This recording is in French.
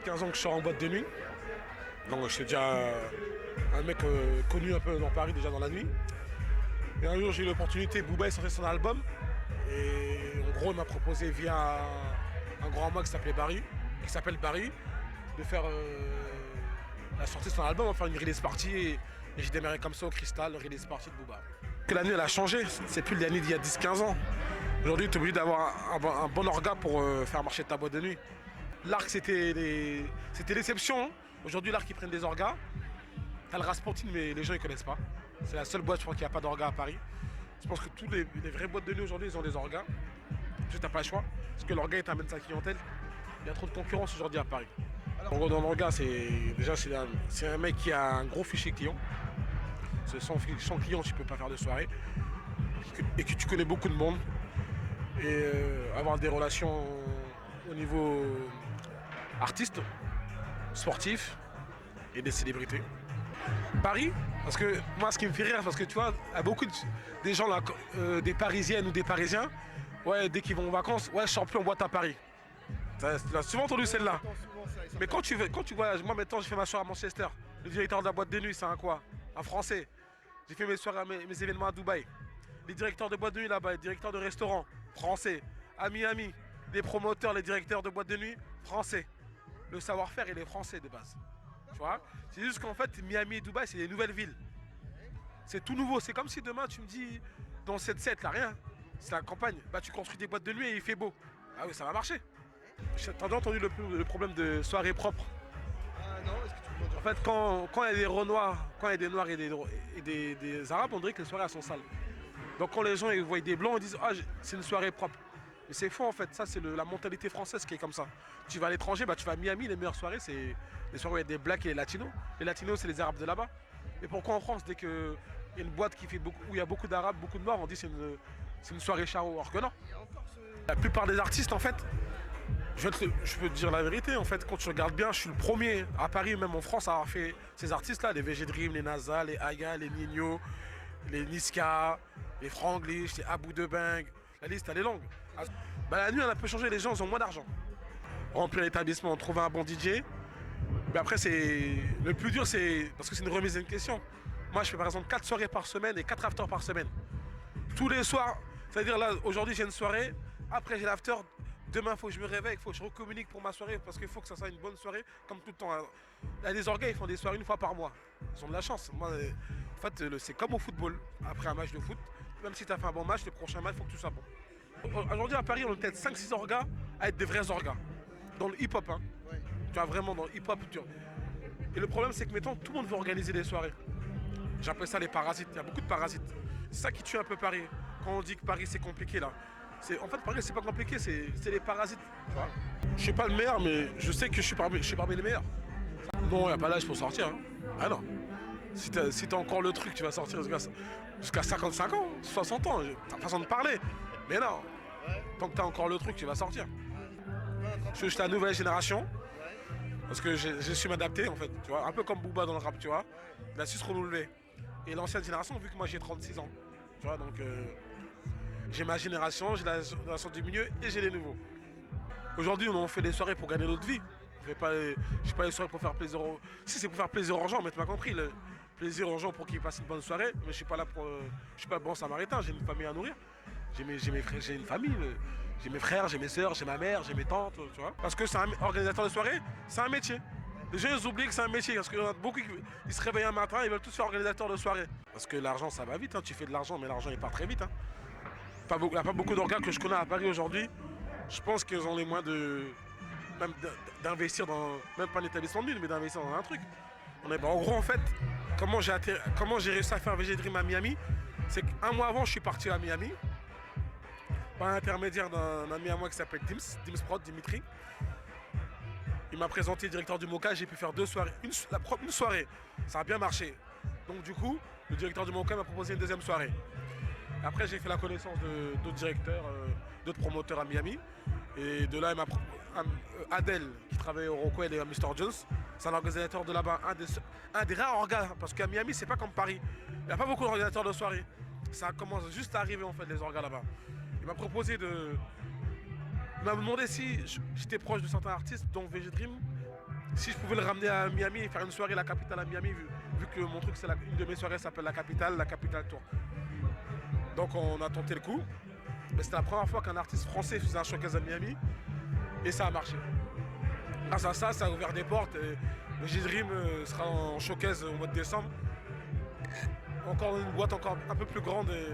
15 ans que je sors en boîte de nuit. Donc je suis déjà un mec connu un peu dans Paris déjà dans la nuit. Et un jour j'ai eu l'opportunité, Booba est sorti son album. Et en gros il m'a proposé via un grand mec qui s'appelle Barry, de faire la sortie de son album, enfin une release party. Et j'ai démarré comme ça au Cristal, release party de Booba. Que la nuit elle a changé, c'est plus l'année d'il y a 10-15 ans. Aujourd'hui tu es obligé d'avoir un bon orga pour faire marcher ta boîte de nuit. L'Arc c'était l'exception. Aujourd'hui l'Arc ils prennent des orgas. T'as le Rasputin mais les gens ils connaissent pas. C'est la seule boîte je crois qu'il n'y a pas d'orga à Paris. Je pense que tous les vraies boîtes de nuit aujourd'hui ils ont des orgas. Tu n'as pas le choix. Parce que l'orga il t'amène sa clientèle. Il y a trop de concurrence aujourd'hui à Paris. En gros dans l'orga c'est un mec qui a un gros fichier client. Sans client tu peux pas faire de soirée. Et que tu connais beaucoup de monde. Et avoir des relations au niveau artiste, sportif et des célébrités. Paris, parce que moi ce qui me fait rire, parce que tu vois, il y a beaucoup des gens là, des Parisiennes ou des Parisiens, ouais, dès qu'ils vont en vacances, ouais, je sors plus en boîte à Paris. Tu as souvent entendu celle-là. Mais quand tu vois, moi maintenant j'ai fait ma soirée à Manchester, le directeur de la boîte de nuit, c'est un quoi? Un Français. J'ai fait mes soirées, mes événements à Dubaï. Les directeurs de boîte de nuit là-bas, les directeurs de restaurants, français. À Miami, les promoteurs, les directeurs de boîte de nuit, français. Le savoir-faire, il est français de base. Tu vois? C'est juste qu'en fait, Miami et Dubaï, c'est des nouvelles villes. C'est tout nouveau. C'est comme si demain, tu me dis, dans cette 7 là, rien. C'est la campagne. Bah, tu construis des boîtes de nuit et il fait beau. Ah oui, ça va marcher. T'as déjà entendu le problème de soirée propre? Ah non, est-ce que tu peux me dire? En fait, quand il y a des Renois, quand il y a des Noirs et des Arabes, on dirait que les soirées elles sont sales. Donc quand les gens ils voient des Blancs, ils disent « Ah, c'est une soirée propre ». Mais c'est faux en fait, ça c'est la mentalité française qui est comme ça. Tu vas à l'étranger, bah, tu vas à Miami, les meilleures soirées, c'est les soirées où il y a des Blacks et les Latinos. Les Latinos, c'est les Arabes de là-bas. Et pourquoi en France, dès qu'il y a une boîte où il y a beaucoup d'Arabes, beaucoup de Noirs, on dit c'est une soirée charo, alors que non. La plupart des artistes en fait, je peux te dire la vérité, en fait, quand tu regardes bien, je suis le premier à Paris, même en France, à avoir fait ces artistes-là, les VG Dream, les NASA, les Aya, les Nino, les Niska, les Franglish, les Abou de Beng, la liste elle est longue. Bah, la nuit elle a un peu changé, les gens ils ont moins d'argent. Remplir l'établissement, trouver un bon DJ. Mais après le plus dur c'est, parce que c'est une remise d'une question. Moi je fais par exemple 4 soirées par semaine et 4 afters par semaine. Tous les soirs, c'est-à-dire là aujourd'hui j'ai une soirée, après j'ai l'after, demain il faut que je me réveille, il faut que je recommunique pour ma soirée parce qu'il faut que ça soit une bonne soirée comme tout le temps. Il y a des orgas, ils font des soirées une fois par mois. Ils ont de la chance. Moi, en fait, c'est comme au football. Après un match de foot, même si tu as fait un bon match, le prochain match, il faut que tout soit bon. Aujourd'hui à Paris, on a peut-être 5-6 orgas à être des vrais orgas. Dans le hip-hop, hein. Ouais. Tu vois, vraiment dans le hip-hop. Et le problème, c'est que maintenant, tout le monde veut organiser des soirées. J'appelle ça les parasites. Il y a beaucoup de parasites. C'est ça qui tue un peu Paris. Quand on dit que Paris, c'est compliqué, là. En fait, Paris, c'est pas compliqué, c'est les parasites. Tu vois. Je suis pas le meilleur, mais je sais que je suis parmi les meilleurs. Non, il n'y a pas d'âge pour sortir. Hein. Ah non. Si t'as encore le truc, tu vas sortir jusqu'à 55 ans, 60 ans. T'as façon de parler. Mais non. Tant que t'as encore le truc, tu vas sortir. Je suis la nouvelle génération. Parce que j'ai su m'adapter, en fait. Tu vois. Un peu comme Booba dans le rap, tu vois. Il a su se renouveler. Et l'ancienne génération, vu que moi j'ai 36 ans. Tu vois, donc j'ai ma génération, j'ai la génération du milieu et j'ai les nouveaux. Aujourd'hui, on fait des soirées pour gagner notre vie. Je fais pas les soirées pour faire plaisir aux... Si c'est pour faire plaisir aux gens, mais tu m'as compris, le plaisir aux gens pour qu'ils passent une bonne soirée, mais je suis pas là pour... je suis pas bon samaritain, j'ai une famille à nourrir. J'ai mes frères, j'ai une famille, j'ai mes frères, j'ai mes soeurs, j'ai ma mère, j'ai mes tantes, tu vois. Parce que c'est un organisateur de soirée, c'est un métier. Les gens ils oublient que c'est un métier, parce qu'il y en a beaucoup qui se réveillent un matin, ils veulent tous faire organisateur de soirée. Parce que l'argent ça va vite, hein. Tu fais de l'argent, mais l'argent il part très vite. Hein. Il n'y a pas beaucoup d'organes que je connais à Paris aujourd'hui. Je pense qu'ils ont les moyens même d'investir dans, même pas un établissement de nuit, mais d'investir dans un truc. En gros, en fait, comment j'ai réussi à faire VG Dream à Miami, c'est qu'un mois avant, je suis parti à Miami, par l'intermédiaire d'un ami à moi qui s'appelle Dims Prod, Dimitri. Il m'a présenté directeur du Moka, j'ai pu faire 2 soirées. Une soirée, ça a bien marché. Donc du coup, le directeur du Moka m'a proposé une deuxième soirée. Après, j'ai fait la connaissance d'autres directeurs, d'autres promoteurs à Miami. Et de là, Adèle, qui travaille au Rockwell et à Mr. Jones, c'est un organisateur de là-bas, un des rares orgas, parce qu'à Miami, c'est pas comme Paris. Il n'y a pas beaucoup d'organisateurs de soirée. Ça commence juste à arriver, en fait, les orgas là-bas. Il m'a proposé de... Il m'a demandé si j'étais proche de certains artistes, dont VG Dream, Si je pouvais le ramener à Miami et faire une soirée la capitale à Miami, vu que mon truc, une de mes soirées s'appelle la capitale tour. Donc on a tenté le coup. Mais c'était la première fois qu'un artiste français faisait un showcase à Miami et ça a marché. Grâce à ça, ça a ouvert des portes et le J-Dream sera en showcase au mois de décembre. Encore une boîte encore un peu plus grande et